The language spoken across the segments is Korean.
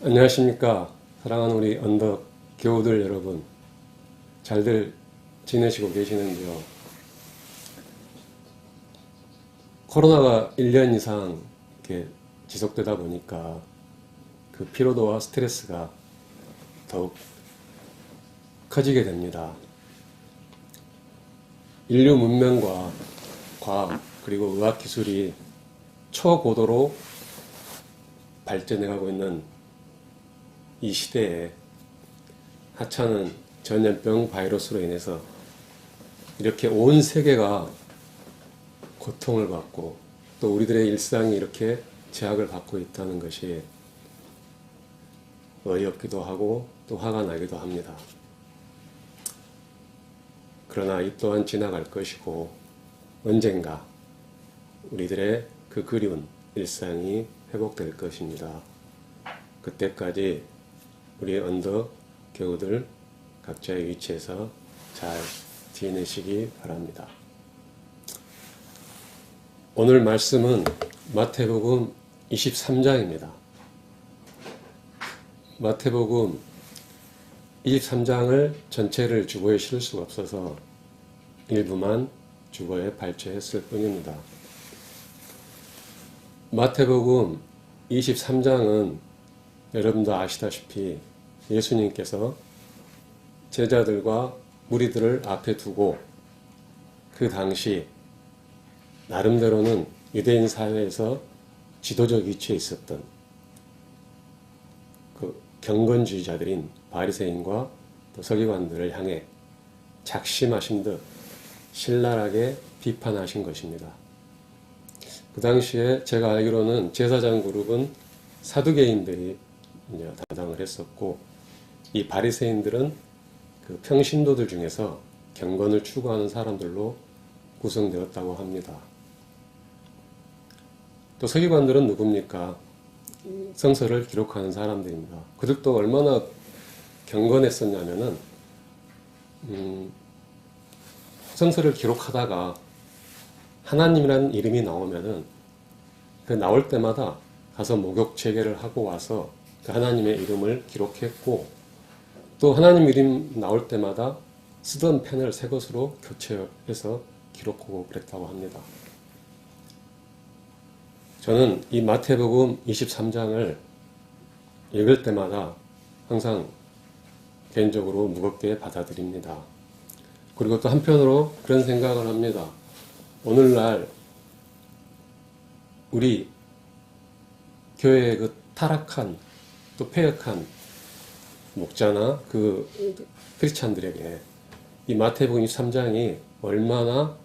안녕하십니까. 사랑하는 우리 언덕 교우들 여러분. 잘들 지내시고 계시는지요? 코로나가 1년 이상 이렇게 지속되다 보니까 그 피로도와 스트레스가 더욱 커지게 됩니다. 인류 문명과 과학 그리고 의학 기술이 초고도로 발전해가고 있는 이 시대에 하찮은 전염병 바이러스로 인해서 이렇게 온 세계가 고통을 받고 또 우리들의 일상이 이렇게 제약을 받고 있다는 것이 어이없기도 하고 또 화가 나기도 합니다. 그러나 이 또한 지나갈 것이고 언젠가 우리들의 그 그리운 일상이 회복될 것입니다. 그때까지 우리 언덕 교우들 각자의 위치에서 잘 지내시기 바랍니다. 오늘 말씀은 마태복음 23장입니다. 마태복음 23장을 전체를 주보에 실을 수가 없어서 일부만 주보에 발췌했을 뿐입니다. 마태복음 23장은 여러분도 아시다시피 예수님께서 제자들과 무리들을 앞에 두고 그 당시 나름대로는 유대인 사회에서 지도적 위치에 있었던 그 경건주의자들인 바리새인과 또 서기관들을 향해 작심하신 듯 신랄하게 비판하신 것입니다. 그 당시에 제가 알기로는 제사장 그룹은 사두개인들이 이제 담당을 했었고, 이 바리새인들은 그 평신도들 중에서 경건을 추구하는 사람들로 구성되었다고 합니다. 또 서기관들은 누굽니까? 성서를 기록하는 사람들입니다. 그들도 얼마나 경건했었냐면은 성서를 기록하다가 하나님이라는 이름이 나오면은 그 나올 때마다 가서 목욕 재개를 하고 와서 그 하나님의 이름을 기록했고, 또 하나님 이름 나올 때마다 쓰던 펜을 새 것으로 교체해서 기록하고 그랬다고 합니다. 저는 이 마태복음 23장을 읽을 때마다 항상 개인적으로 무겁게 받아들입니다. 그리고 또 한편으로 그런 생각을 합니다. 오늘날 우리 교회의 그 타락한 또 폐역한 목자나 그 크리스찬들에게 이 마태복음 23장이 얼마나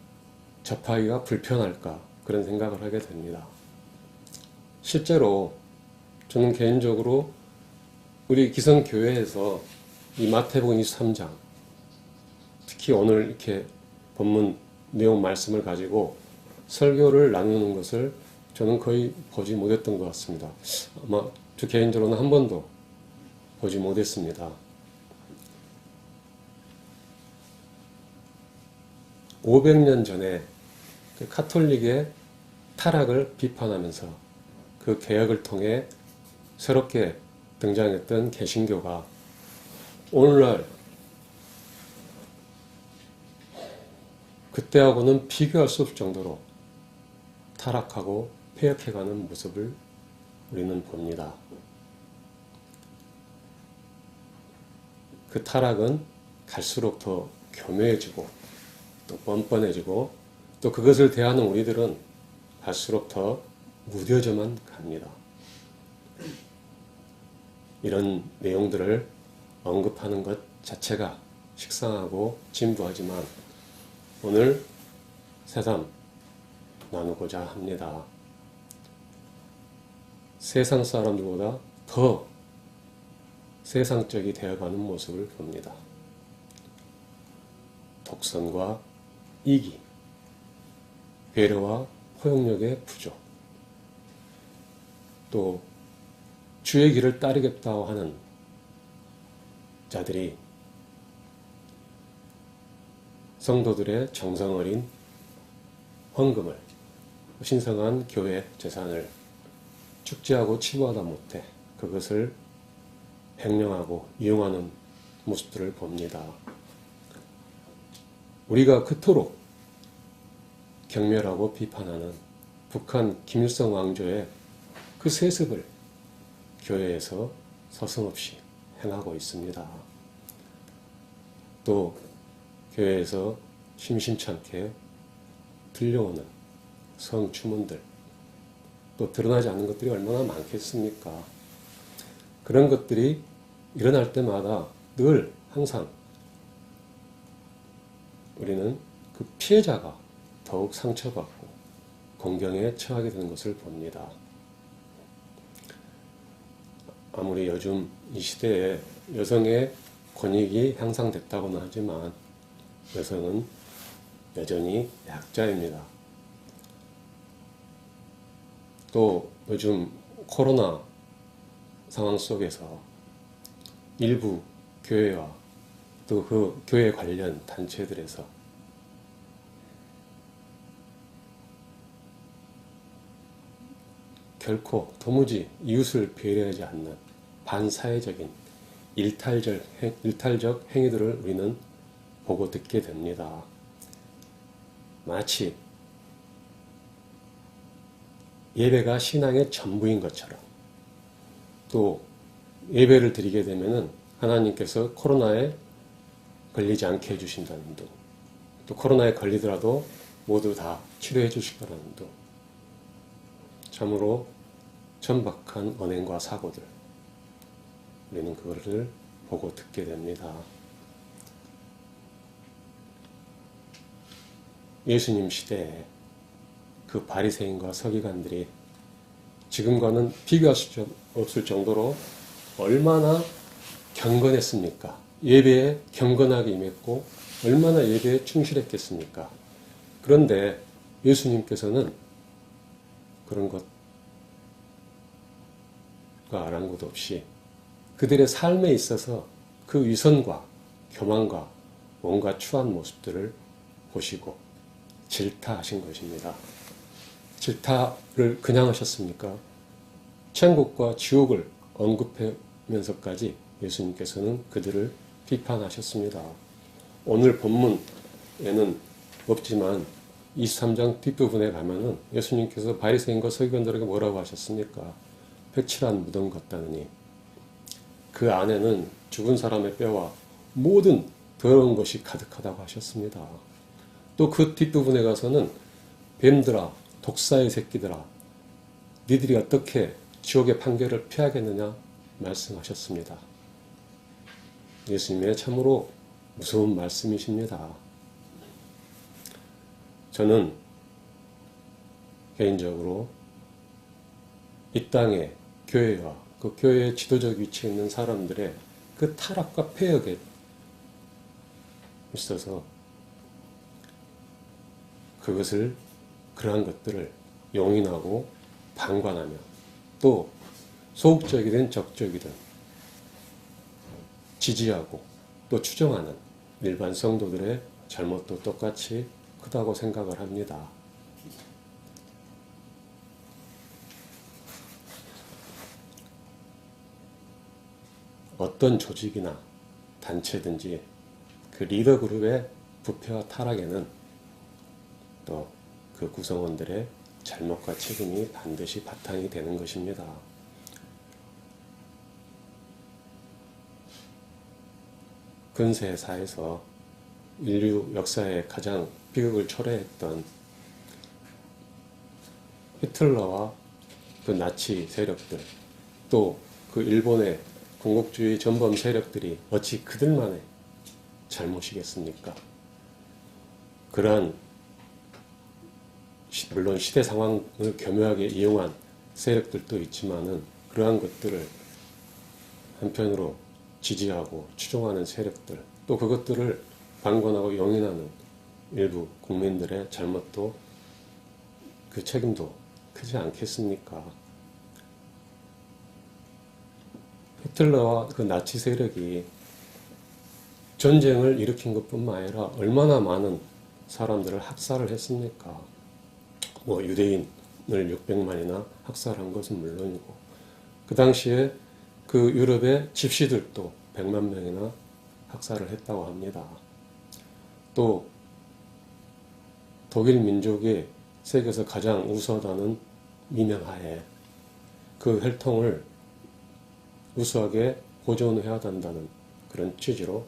접하기가 불편할까 그런 생각을 하게 됩니다. 실제로 저는 개인적으로 우리 기성교회에서 이 마태복음 23장, 특히 오늘 이렇게 본문 내용 말씀을 가지고 설교를 나누는 것을 저는 거의 보지 못했던 것 같습니다. 아마 저 개인적으로는 한 번도 보지 못했습니다. 500년 전에 그 카톨릭의 타락을 비판하면서 그 개혁을 통해 새롭게 등장했던 개신교가 오늘날 그때하고는 비교할 수 없을 정도로 타락하고 폐역해가는 모습을 우리는 봅니다. 그 타락은 갈수록 더 교묘해지고 또 뻔뻔해지고 또 그것을 대하는 우리들은 갈수록 더 무뎌져만 갑니다. 이런 내용들을 언급하는 것 자체가 식상하고 진부하지만 오늘 새삼 나누고자 합니다. 세상 사람들보다 더 세상적이 되어가는 모습을 봅니다. 독선과 이기, 배려와 포용력의 부족, 또 주의 길을 따르겠다고 하는 자들이 성도들의 정성 어린 헌금을, 신성한 교회 재산을 축제하고 치부하다 못해 그것을 횡령하고 이용하는 모습들을 봅니다. 우리가 그토록 경멸하고 비판하는 북한 김일성 왕조의 그 세습을 교회에서 서슴없이 행하고 있습니다. 또 교회에서 심심찮게 들려오는 성추문들, 또 드러나지 않는 것들이 얼마나 많겠습니까? 그런 것들이 일어날 때마다 늘 항상 우리는 그 피해자가 더욱 상처받고 공경에 처하게 되는 것을 봅니다. 아무리 요즘 이 시대에 여성의 권익이 향상됐다고는 하지만 여성은 여전히 약자입니다. 또 요즘 코로나 상황 속에서 일부 교회와 또 그 교회 관련 단체들에서 결코 도무지 이웃을 배려하지 않는 반사회적인 일탈적 행위들을 우리는 보고 듣게 됩니다. 마치 예배가 신앙의 전부인 것처럼, 또 예배를 드리게 되면은 하나님께서 코로나에 걸리지 않게 해주신다는 등, 또 코로나에 걸리더라도 모두 다 치료해 주실 거라는 등, 참으로 천박한 언행과 사고들, 우리는 그것을 보고 듣게 됩니다. 예수님 시대에 그 바리새인과 서기관들이 지금과는 비교할 수 없을 정도로 얼마나 경건했습니까? 예배에 경건하게 임했고 얼마나 예배에 충실했겠습니까? 그런데 예수님께서는 그런 것과 아랑곳 없이 그들의 삶에 있어서 그 위선과 교만과 뭔가 추한 모습들을 보시고 질타하신 것입니다. 질타를 그냥 하셨습니까? 천국과 지옥을 언급하면서까지 예수님께서는 그들을 비판하셨습니다. 오늘 본문에는 없지만 23장 뒷부분에 가면은 예수님께서 바리새인과 서기관들에게 뭐라고 하셨습니까? 회칠한 무덤 같다느니 그 안에는 죽은 사람의 뼈와 모든 더러운 것이 가득하다고 하셨습니다. 또 그 뒷부분에 가서는 뱀들아, 독사의 새끼들아, 니들이 어떻게 지옥의 판결을 피하겠느냐 말씀하셨습니다. 예수님의 참으로 무서운 말씀이십니다. 저는 개인적으로 이 땅의 교회와 그 교회의 지도적 위치에 있는 사람들의 그 타락과 폐역에 있어서 그러한 것들을 용인하고 방관하며 또 소극적이든 적극적이든 지지하고 또 추정하는 일반 성도들의 잘못도 똑같이 크다고 생각을 합니다. 어떤 조직이나 단체든지 그 리더 그룹의 부패와 타락에는 또 그 구성원들의 잘못과 책임이 반드시 바탕이 되는 것입니다. 근세사에서 인류 역사의 가장 비극을 초래했던 히틀러와 그 나치 세력들, 또 그 일본의 군국주의 전범 세력들이 어찌 그들만의 잘못이겠습니까? 그러한 물론 시대 상황을 교묘하게 이용한 세력들도 있지만은 그러한 것들을 한편으로 지지하고 추종하는 세력들, 또 그것들을 방관하고 용인하는 일부 국민들의 잘못도 그 책임도 크지 않겠습니까? 히틀러와 그 나치 세력이 전쟁을 일으킨 것뿐만 아니라 얼마나 많은 사람들을 학살을 했습니까? 뭐 유대인을 600만이나 학살한 것은 물론이고 그 당시에 그 유럽의 집시들도 100만 명이나 학살을 했다고 합니다. 또 독일 민족이 세계에서 가장 우수하다는 미명하에 그 혈통을 우수하게 보존해야 한다는 그런 취지로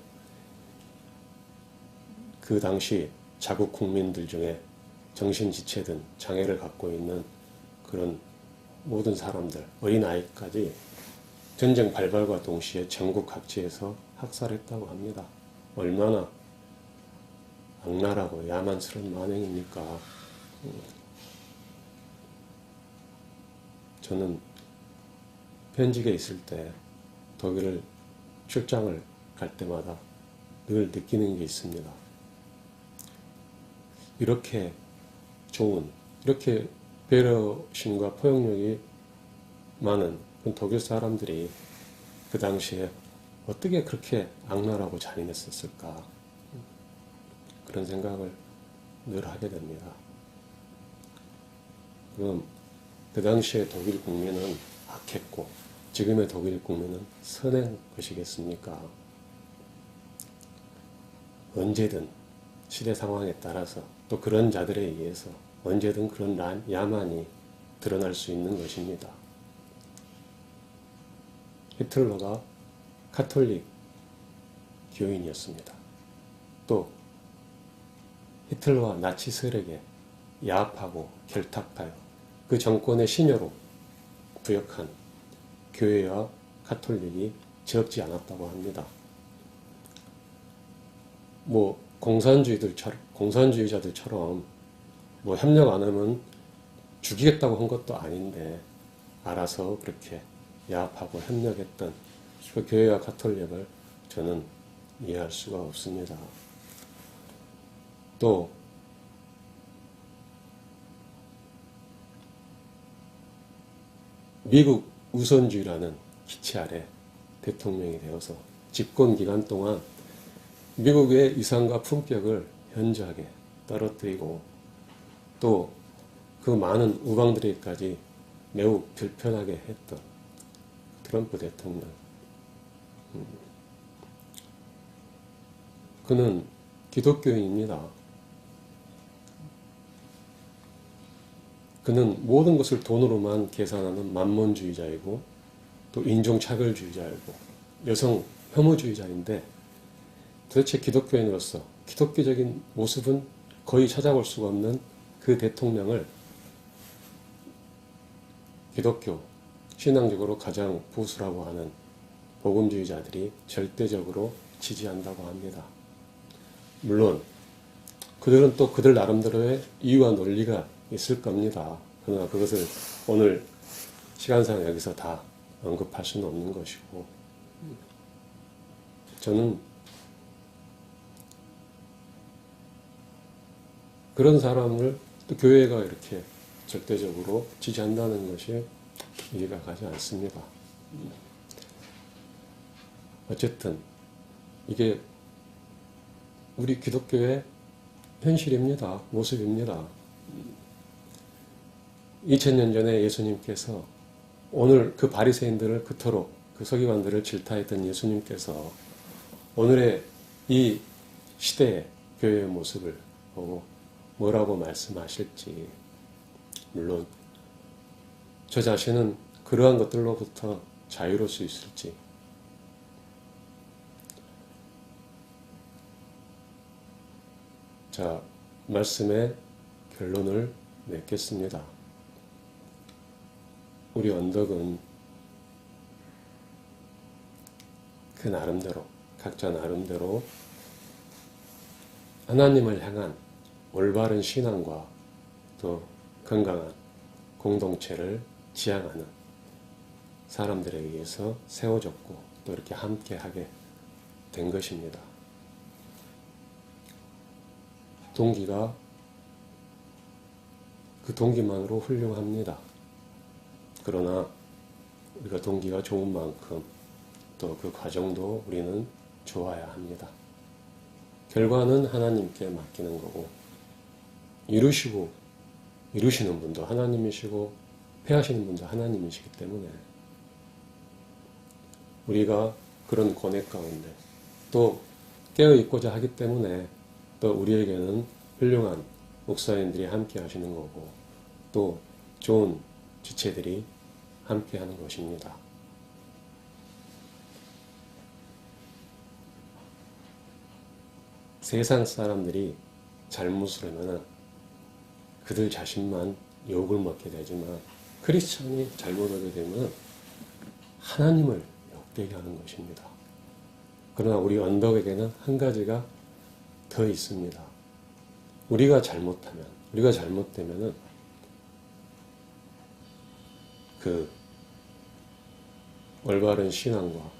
그 당시 자국 국민들 중에 정신지체든 장애를 갖고 있는 그런 모든 사람들, 어린아이까지 전쟁 발발과 동시에 전국 각지에서 학살했다고 합니다. 얼마나 악랄하고 야만스러운 만행입니까? 저는 현직에 있을 때 독일을 출장을 갈 때마다 늘 느끼는 게 있습니다. 이렇게 좋은, 이렇게 배려심과 포용력이 많은 독일 사람들이 그 당시에 어떻게 그렇게 악랄하고 잔인했었을까, 그런 생각을 늘 하게 됩니다. 그럼 그 당시에 독일 국민은 악했고 지금의 독일 국민은 선한 것이겠습니까? 언제든 시대 상황에 따라서 또 그런 자들에 의해서 언제든 그런 야만이 드러날 수 있는 것입니다. 히틀러가 카톨릭 교인이었습니다. 또 히틀러와 나치 세력에 야합하고 결탁하여 그 정권의 시녀로 부역한 교회와 카톨릭이 적지 않았다고 합니다. 뭐 공산주의자들처럼 뭐 협력 안 하면 죽이겠다고 한 것도 아닌데 알아서 그렇게 야합하고 협력했던 그 교회와 카톨릭을 저는 이해할 수가 없습니다. 또 미국 우선주의라는 기치 아래 대통령이 되어서 집권 기간 동안 미국의 이상과 품격을 현저하게 떨어뜨리고 또 그 많은 우방들에게까지 매우 불편하게 했던 트럼프 대통령. 그는 기독교인입니다. 그는 모든 것을 돈으로만 계산하는 만몬주의자이고 또 인종차별주의자이고 여성 혐오주의자인데 도대체 기독교인으로서 기독교적인 모습은 거의 찾아볼 수가 없는 그 대통령을 기독교, 신앙적으로 가장 보수라고 하는 복음주의자들이 절대적으로 지지한다고 합니다. 물론 그들은 또 그들 나름대로의 이유와 논리가 있을 겁니다. 그러나 그것을 오늘 시간상 여기서 다 언급할 수는 없는 것이고, 저는 그런 사람을 또 교회가 이렇게 절대적으로 지지한다는 것이 이해가 가지 않습니다. 어쨌든 이게 우리 기독교의 현실입니다. 모습입니다. 2000년 전에 예수님께서 오늘 그 바리새인들을 그토록 그 서기관들을 질타했던 예수님께서 오늘의 이 시대의 교회의 모습을 보고 뭐라고 말씀하실지, 물론 저 자신은 그러한 것들로부터 자유로울 수 있을지, 자, 말씀의 결론을 맺겠습니다. 우리 언덕은 그 나름대로, 각자 나름대로 하나님을 향한 올바른 신앙과 또 건강한 공동체를 지향하는 사람들에 의해서 세워졌고 또 이렇게 함께하게 된 것입니다. 동기가 그 동기만으로 훌륭합니다. 그러나 우리가 동기가 좋은 만큼 또 그 과정도 우리는 좋아야 합니다. 결과는 하나님께 맡기는 거고, 이루시는 분도 하나님이시고 폐하시는 분도 하나님이시기 때문에 우리가 그런 고뇌 가운데 또 깨어있고자 하기 때문에 또 우리에게는 훌륭한 목사님들이 함께 하시는 거고 또 좋은 지체들이 함께 하는 것입니다. 세상 사람들이 잘못을 하면 그들 자신만 욕을 먹게 되지만 크리스천이 잘못하게 되면 하나님을 욕되게 하는 것입니다. 그러나 우리 언덕에게는 한 가지가 더 있습니다. 우리가 잘못되면은 그 올바른 신앙과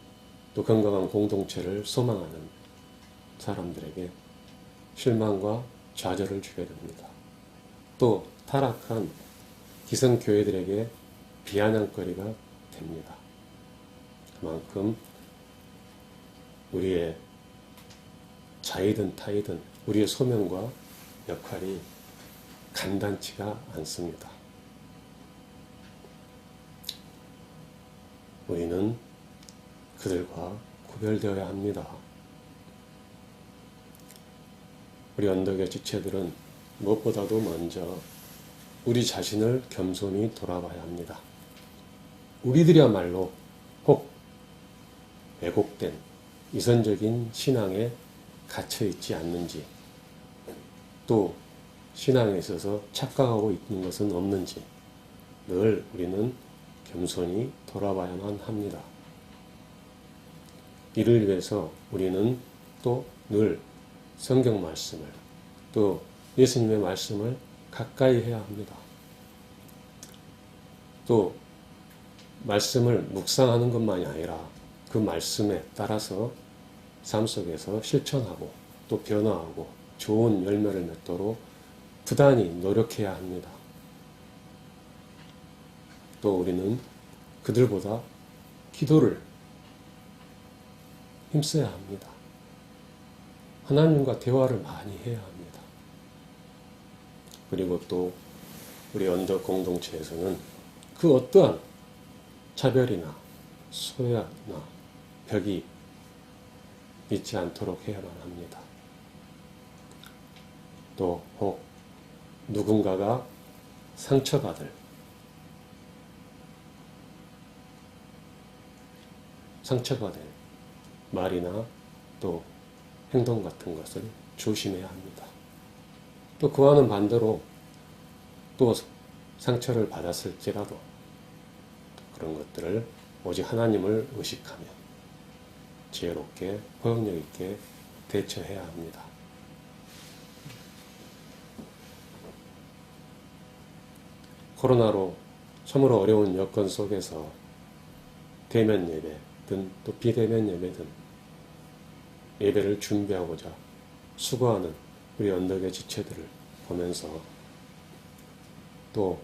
또 건강한 공동체를 소망하는 사람들에게 실망과 좌절을 주게 됩니다. 또 타락한 기성교회들에게 비아냥거리가 됩니다. 그만큼 우리의 자이든 타이든 우리의 소명과 역할이 간단치가 않습니다. 우리는 그들과 구별되어야 합니다. 우리 언덕의 지체들은 무엇보다도 먼저 우리 자신을 겸손히 돌아봐야 합니다. 우리들이야말로 혹 왜곡된 이선적인 신앙에 갇혀있지 않는지 또 신앙에 있어서 착각하고 있는 것은 없는지 늘 우리는 겸손히 돌아봐야만 합니다. 이를 위해서 우리는 또 늘 성경 말씀을 또 예수님의 말씀을 가까이 해야 합니다. 또 말씀을 묵상하는 것만이 아니라 그 말씀에 따라서 삶 속에서 실천하고 또 변화하고 좋은 열매를 맺도록 부단히 노력해야 합니다. 또 우리는 그들보다 기도를 힘써야 합니다. 하나님과 대화를 많이 해야 합니다. 그리고 또 우리 언덕 공동체에서는 그 어떠한 차별이나 소외나 벽이 있지 않도록 해야만 합니다. 또 혹 누군가가 상처받을 말이나 또 행동 같은 것을 조심해야 합니다. 또 그와는 반대로 또 상처를 받았을지라도 그런 것들을 오직 하나님을 의식하며 지혜롭게 포용력 있게 대처해야 합니다. 코로나로 참으로 어려운 여건 속에서 대면 예배든 또 비대면 예배든 예배를 준비하고자 수고하는 우리 언덕의 지체들을 보면서 또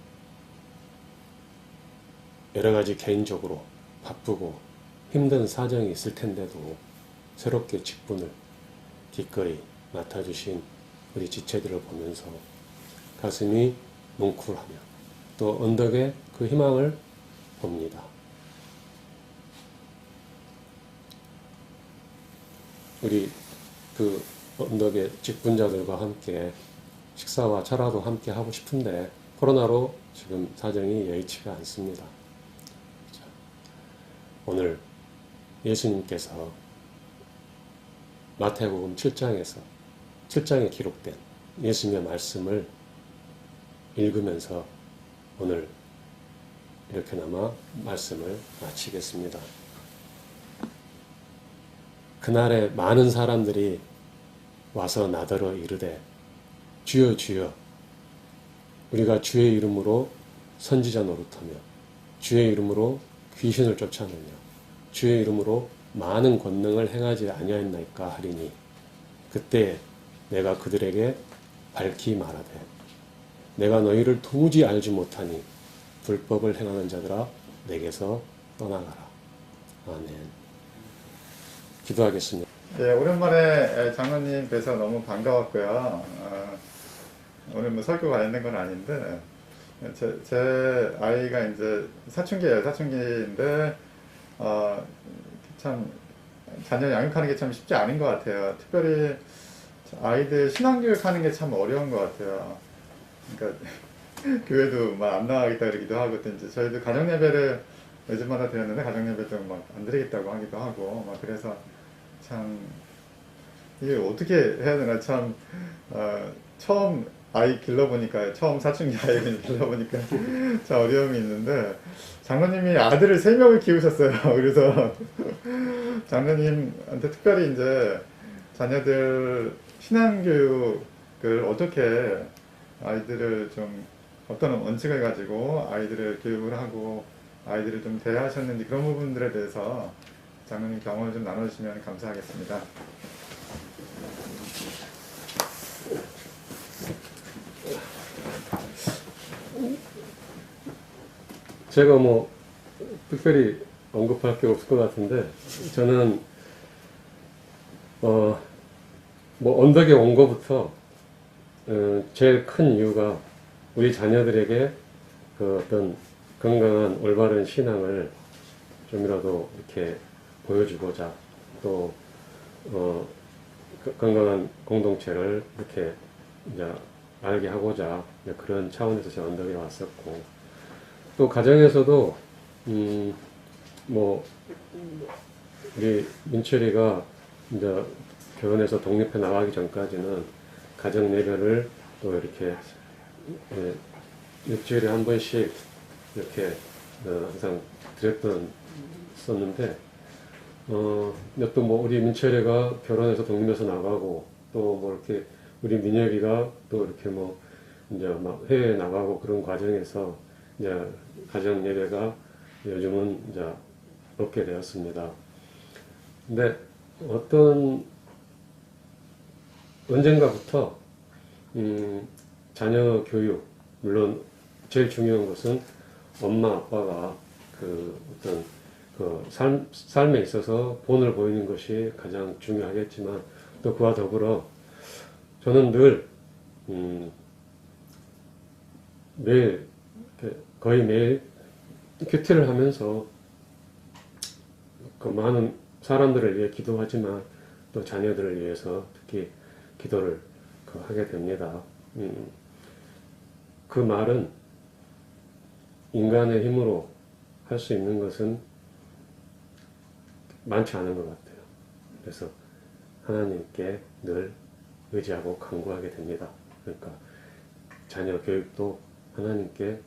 여러 가지 개인적으로 바쁘고 힘든 사정이 있을 텐데도 새롭게 직분을 기꺼이 맡아주신 우리 지체들을 보면서 가슴이 뭉클하며 또 언덕의 그 희망을 봅니다. 우리 그 언덕의 직분자들과 함께 식사와 철화도 함께 하고 싶은데 코로나로 지금 사정이 여의치가 않습니다. 오늘 예수님께서 마태복음 7장에 기록된 예수님의 말씀을 읽으면서 오늘 이렇게나마 말씀을 마치겠습니다. 그날에 많은 사람들이 와서 나더러 이르되 주여 주여 우리가 주의 이름으로 선지자 노릇하며 주의 이름으로 귀신을 쫓아내며 주의 이름으로 많은 권능을 행하지 아니하였나이까 하리니 그때 내가 그들에게 밝히 말하되 내가 너희를 도무지 알지 못하니 불법을 행하는 자들아 내게서 떠나가라. 아멘. 기도하겠습니다. 예, 오랜만에 장로님 뵈서 너무 반가웠고요. 오늘 뭐 설교 관련된 건 아닌데 제 아이가 이제 사춘기인데 참 자녀 양육하는 게 참 쉽지 않은 것 같아요. 특별히 아이들 신앙교육하는 게 참 어려운 것 같아요. 그러니까 교회도 막 안 나가겠다 그러기도 하고, 또 이제 저희도 가정 예배를 매주마다 드렸는데 가정 예배도 막 안 드리겠다고 하기도 하고, 막 그래서 참 이게 어떻게 해야 되나 참 처음 아이 길러보니까, 처음 사춘기 아이를 길러보니까 참 어려움이 있는데, 장로님이 아들을 3명을 키우셨어요. 그래서 장로님한테 특별히 이제 자녀들 신앙교육을 어떻게 아이들을 좀 어떤 원칙을 가지고 아이들을 교육을 하고 아이들을 좀 대하셨는지, 그런 부분들에 대해서 장로님 경험을 좀 나눠주시면 감사하겠습니다. 제가 뭐 특별히 언급할 게 없을 것 같은데, 저는 뭐 언덕에 온 거부터 제일 큰 이유가 우리 자녀들에게 그 어떤 건강한 올바른 신앙을 좀이라도 이렇게 보여주고자, 또 건강한 공동체를 이렇게 이제 알게 하고자, 이제 그런 차원에서 제 언덕에 왔었고, 또 가정에서도 뭐 우리 민철이가 이제 결혼해서 독립해 나가기 전까지는 가정 예배를 또 이렇게 일주일에 한 번씩 이렇게 항상 썼는데, 또 뭐 우리 민철이가 결혼해서 독립해서 나가고, 또 뭐 이렇게 우리 민혁이가 또 이렇게 뭐 이제 막 해외에 나가고, 그런 과정에서 이제 가정 예배가 요즘은 이제 없게 되었습니다. 근데 언젠가부터 자녀 교육, 물론 제일 중요한 것은 엄마 아빠가 그 어떤 그 삶에 있어서 본을 보이는 것이 가장 중요하겠지만, 또 그와 더불어 저는 늘 매일, 거의 매일 큐티를 하면서 그 많은 사람들을 위해 기도하지만, 또 자녀들을 위해서 특히 기도를 하게 됩니다. 그 말은 인간의 힘으로 할 수 있는 것은 많지 않은 것 같아요. 그래서 하나님께 늘 의지하고 간구하게 됩니다. 그러니까 자녀 교육도 하나님께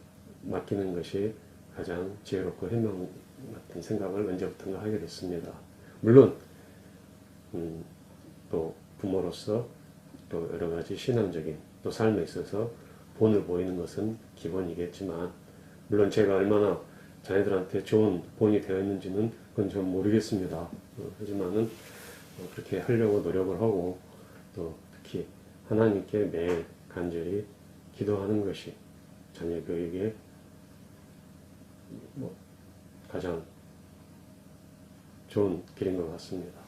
맡기는 것이 가장 지혜롭고 현명 같은 생각을 언제부턴가 하게 됐습니다. 물론 또 부모로서 또 여러 가지 신앙적인 또 삶에 있어서 본을 보이는 것은 기본이겠지만, 물론 제가 얼마나 자녀들한테 좋은 본이 되었는지는 그건 좀 모르겠습니다. 하지만은 그렇게 하려고 노력을 하고, 또 특히 하나님께 매일 간절히 기도하는 것이 자녀 교육의 가장 좋은 길인 것 같습니다.